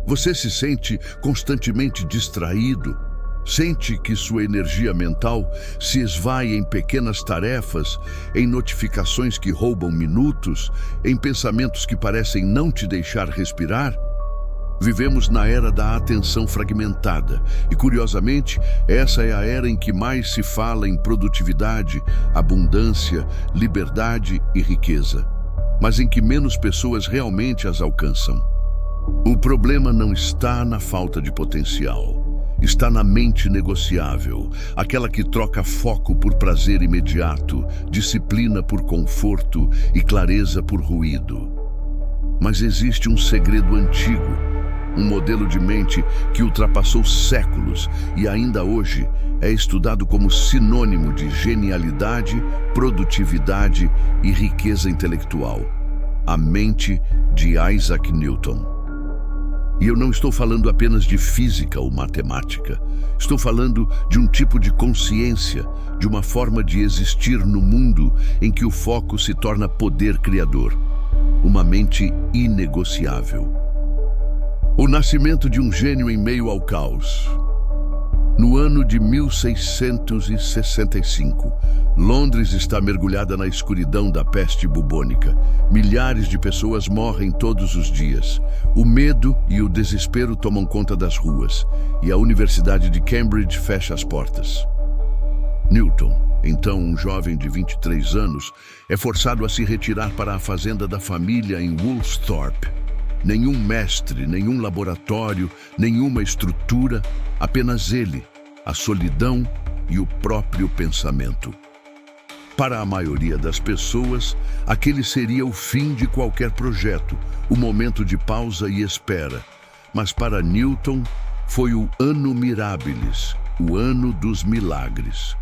Você se sente constantemente distraído? Sente que sua energia mental se esvai em pequenas tarefas, em notificações que roubam minutos, em pensamentos que parecem não te deixar respirar? Vivemos na era da atenção fragmentada e, curiosamente, essa é a era em que mais se fala em produtividade, abundância, liberdade e riqueza, mas em que menos pessoas realmente as alcançam. O problema não está na falta de potencial. Está na mente negociável, aquela que troca foco por prazer imediato, disciplina por conforto e clareza por ruído. Mas existe um segredo antigo, um modelo de mente que ultrapassou séculos e ainda hoje é estudado como sinônimo de genialidade, produtividade e riqueza intelectual: a mente de Isaac Newton. E eu não estou falando apenas de física ou matemática. Estou falando de um tipo de consciência, de uma forma de existir no mundo em que o foco se torna poder criador. Uma mente inegociável. O nascimento de um gênio em meio ao caos. No ano de 1665, Londres está mergulhada na escuridão da peste bubônica. Milhares de pessoas morrem todos os dias. O medo e o desespero tomam conta das ruas, e a Universidade de Cambridge fecha as portas. Newton, então um jovem de 23 anos, é forçado a se retirar para a fazenda da família em Woolsthorpe. Nenhum mestre, nenhum laboratório, nenhuma estrutura, apenas ele, a solidão e o próprio pensamento. Para a maioria das pessoas, aquele seria o fim de qualquer projeto, o momento de pausa e espera. Mas para Newton, foi o Anno Mirabilis, o ano dos milagres.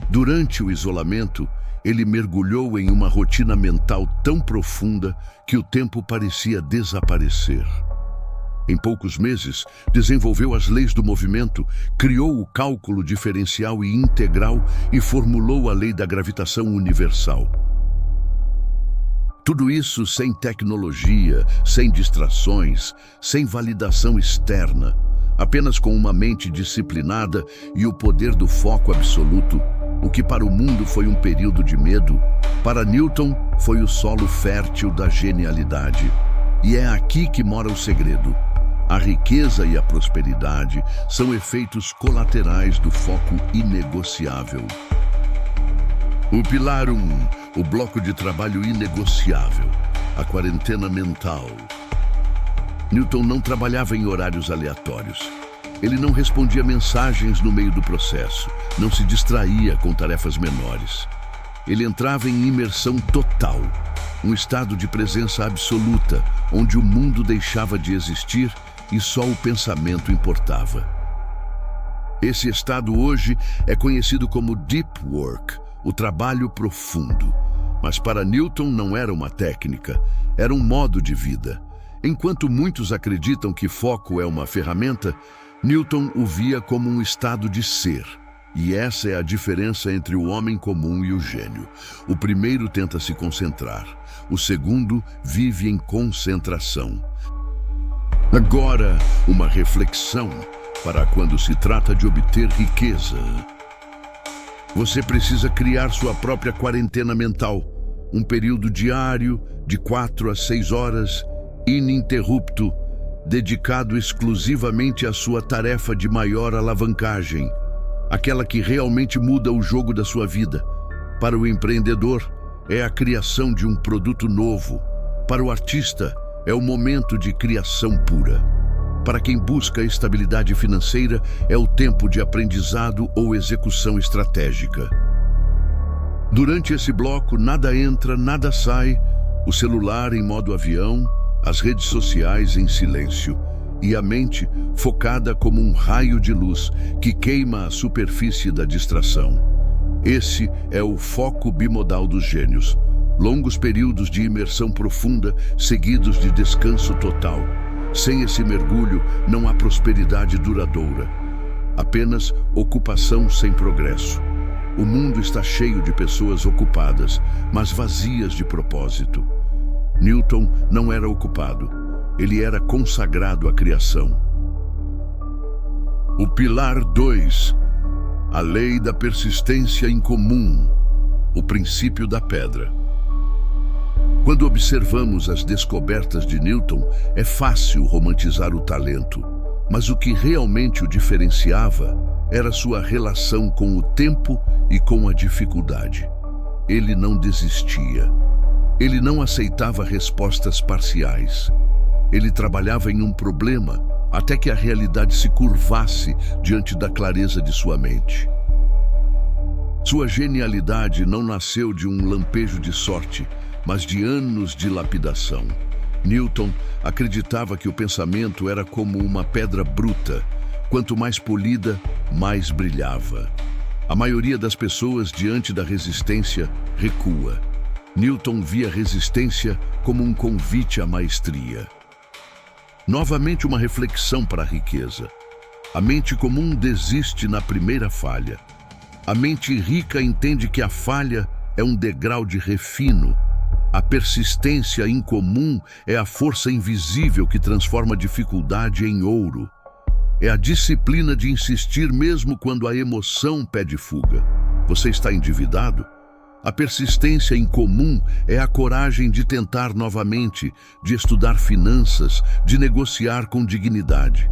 Durante o isolamento, ele mergulhou em uma rotina mental tão profunda que o tempo parecia desaparecer. Em poucos meses, desenvolveu as leis do movimento, criou o cálculo diferencial e integral e formulou a lei da gravitação universal. Tudo isso sem tecnologia, sem distrações, sem validação externa, apenas com uma mente disciplinada e o poder do foco absoluto. O que para o mundo foi um período de medo, para Newton foi o solo fértil da genialidade. E é aqui que mora o segredo. A riqueza e a prosperidade são efeitos colaterais do foco inegociável. O pilar 1, o bloco de trabalho inegociável, a quarentena mental. Newton não trabalhava em horários aleatórios. Ele não respondia mensagens no meio do processo, não se distraía com tarefas menores. Ele entrava em imersão total, um estado de presença absoluta, onde o mundo deixava de existir e só o pensamento importava. Esse estado hoje é conhecido como Deep Work, o trabalho profundo. Mas para Newton não era uma técnica, era um modo de vida. Enquanto muitos acreditam que foco é uma ferramenta, Newton o via como um estado de ser. E essa é a diferença entre o homem comum e o gênio. O primeiro tenta se concentrar, o segundo vive em concentração. Agora, uma reflexão para quando se trata de obter riqueza. Você precisa criar sua própria quarentena mental, um período diário de 4 a 6 horas, ininterrupto, dedicado exclusivamente à sua tarefa de maior alavancagem, aquela que realmente muda o jogo da sua vida. Para o empreendedor, é a criação de um produto novo. Para o artista, é o momento de criação pura. Para quem busca estabilidade financeira, é o tempo de aprendizado ou execução estratégica. Durante esse bloco, nada entra, nada sai, o celular em modo avião, as redes sociais em silêncio e a mente focada como um raio de luz que queima a superfície da distração. Esse é o foco bimodal dos gênios. Longos períodos de imersão profunda, seguidos de descanso total. Sem esse mergulho, não há prosperidade duradoura. Apenas ocupação sem progresso. O mundo está cheio de pessoas ocupadas, mas vazias de propósito. Newton não era ocupado. Ele era consagrado à criação. O pilar 2, a lei da persistência incomum, o princípio da pedra. Quando observamos as descobertas de Newton, é fácil romantizar o talento, mas o que realmente o diferenciava era sua relação com o tempo e com a dificuldade. Ele não desistia. Ele não aceitava respostas parciais. Ele trabalhava em um problema até que a realidade se curvasse diante da clareza de sua mente. Sua genialidade não nasceu de um lampejo de sorte, mas de anos de lapidação. Newton acreditava que o pensamento era como uma pedra bruta. Quanto mais polida, mais brilhava. A maioria das pessoas, diante da resistência, recua. Newton via resistência como um convite à maestria. Novamente uma reflexão para a riqueza. A mente comum desiste na primeira falha. A mente rica entende que a falha é um degrau de refino. A persistência incomum é a força invisível que transforma a dificuldade em ouro. É a disciplina de insistir mesmo quando a emoção pede fuga. Você está endividado? A persistência incomum é a coragem de tentar novamente, de estudar finanças, de negociar com dignidade.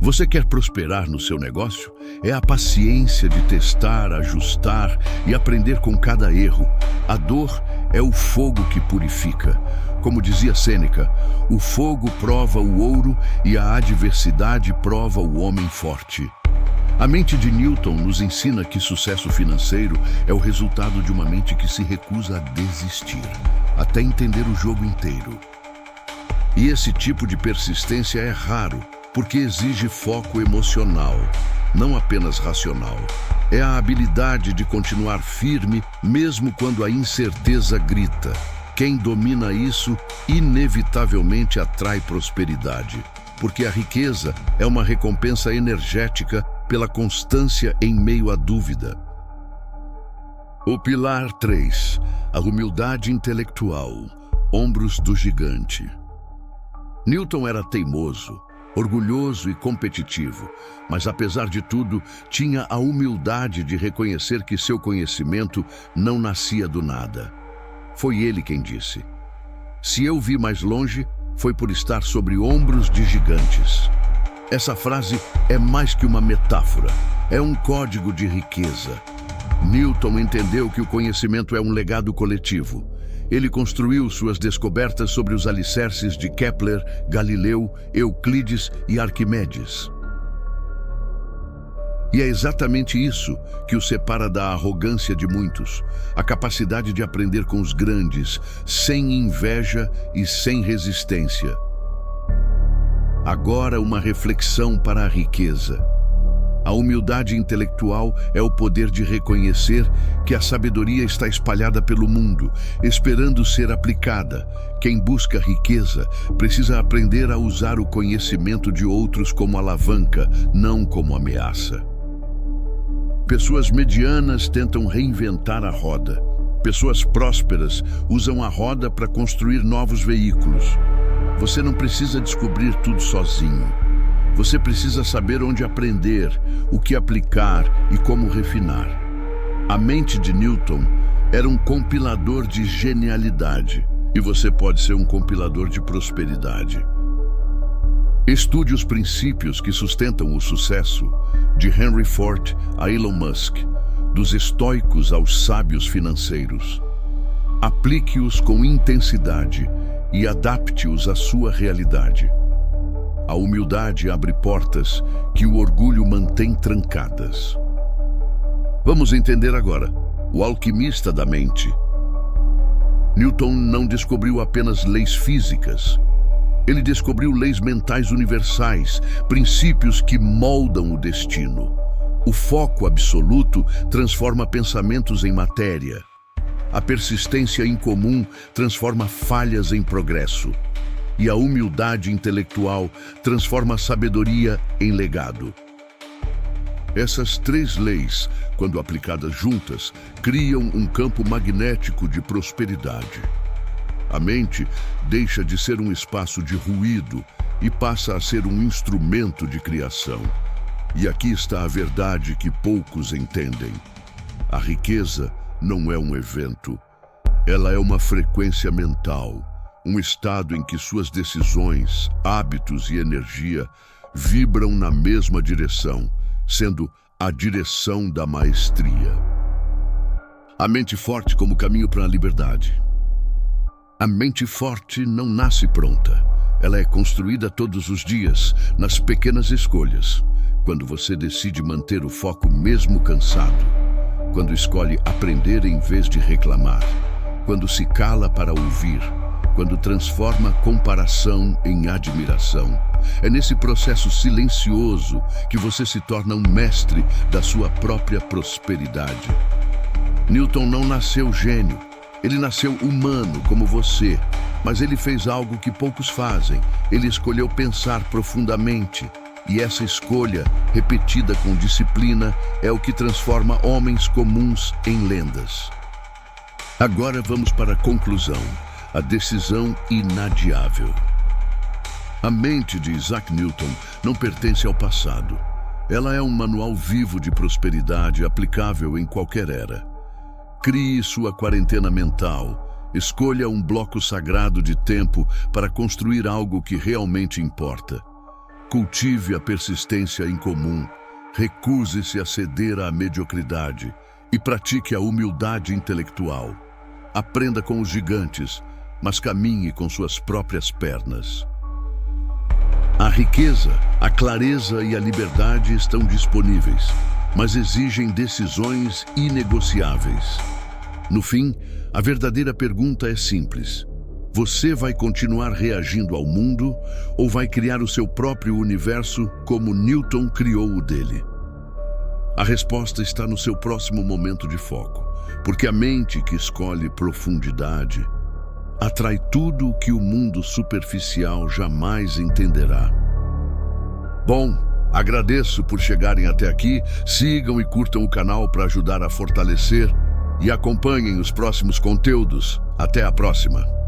Você quer prosperar no seu negócio? É a paciência de testar, ajustar e aprender com cada erro. A dor é o fogo que purifica. Como dizia Sêneca, o fogo prova o ouro e a adversidade prova o homem forte. A mente de Newton nos ensina que sucesso financeiro é o resultado de uma mente que se recusa a desistir, até entender o jogo inteiro. E esse tipo de persistência é raro, porque exige foco emocional, não apenas racional. É a habilidade de continuar firme mesmo quando a incerteza grita. Quem domina isso, inevitavelmente atrai prosperidade, porque a riqueza é uma recompensa energética pela constância em meio à dúvida. O pilar 3, a humildade intelectual, ombros do gigante. Newton era teimoso, orgulhoso e competitivo, mas apesar de tudo, tinha a humildade de reconhecer que seu conhecimento não nascia do nada. Foi ele quem disse: "Se eu vi mais longe, foi por estar sobre ombros de gigantes." Essa frase é mais que uma metáfora, é um código de riqueza. Newton entendeu que o conhecimento é um legado coletivo. Ele construiu suas descobertas sobre os alicerces de Kepler, Galileu, Euclides e Arquimedes. E é exatamente isso que o separa da arrogância de muitos, a capacidade de aprender com os grandes, sem inveja e sem resistência. Agora, uma reflexão para a riqueza. A humildade intelectual é o poder de reconhecer que a sabedoria está espalhada pelo mundo, esperando ser aplicada. Quem busca riqueza precisa aprender a usar o conhecimento de outros como alavanca, não como ameaça. Pessoas medianas tentam reinventar a roda. Pessoas prósperas usam a roda para construir novos veículos. Você não precisa descobrir tudo sozinho. Você precisa saber onde aprender, o que aplicar e como refinar. A mente de Newton era um compilador de genialidade, e você pode ser um compilador de prosperidade. Estude os princípios que sustentam o sucesso, de Henry Ford a Elon Musk, dos estoicos aos sábios financeiros. Aplique-os com intensidade e adapte-os à sua realidade. A humildade abre portas que o orgulho mantém trancadas. Vamos entender agora o alquimista da mente. Newton não descobriu apenas leis físicas. Ele descobriu leis mentais universais, princípios que moldam o destino. O foco absoluto transforma pensamentos em matéria. A persistência incomum transforma falhas em progresso. E a humildade intelectual transforma a sabedoria em legado. Essas três leis, quando aplicadas juntas, criam um campo magnético de prosperidade. A mente deixa de ser um espaço de ruído e passa a ser um instrumento de criação. E aqui está a verdade que poucos entendem. A riqueza não é um evento. Ela é uma frequência mental, um estado em que suas decisões, hábitos e energia vibram na mesma direção, sendo a direção da maestria. A mente forte como caminho para a liberdade. A mente forte não nasce pronta. Ela é construída todos os dias, nas pequenas escolhas. Quando você decide manter o foco mesmo cansado. Quando escolhe aprender em vez de reclamar. Quando se cala para ouvir. Quando transforma comparação em admiração. É nesse processo silencioso que você se torna um mestre da sua própria prosperidade. Newton não nasceu gênio. Ele nasceu humano como você, mas ele fez algo que poucos fazem. Ele escolheu pensar profundamente. E essa escolha, repetida com disciplina, é o que transforma homens comuns em lendas. Agora vamos para a conclusão, a decisão inadiável. A mente de Isaac Newton não pertence ao passado. Ela é um manual vivo de prosperidade aplicável em qualquer era. Crie sua quarentena mental. Escolha um bloco sagrado de tempo para construir algo que realmente importa. Cultive a persistência incomum. Recuse-se a ceder à mediocridade e pratique a humildade intelectual. Aprenda com os gigantes, mas caminhe com suas próprias pernas. A riqueza, a clareza e a liberdade estão disponíveis, mas exigem decisões inegociáveis. No fim, a verdadeira pergunta é simples. Você vai continuar reagindo ao mundo ou vai criar o seu próprio universo como Newton criou o dele? A resposta está no seu próximo momento de foco, porque a mente que escolhe profundidade atrai tudo o que o mundo superficial jamais entenderá. Bom, agradeço por chegarem até aqui. Sigam e curtam o canal para ajudar a fortalecer e acompanhem os próximos conteúdos. Até a próxima!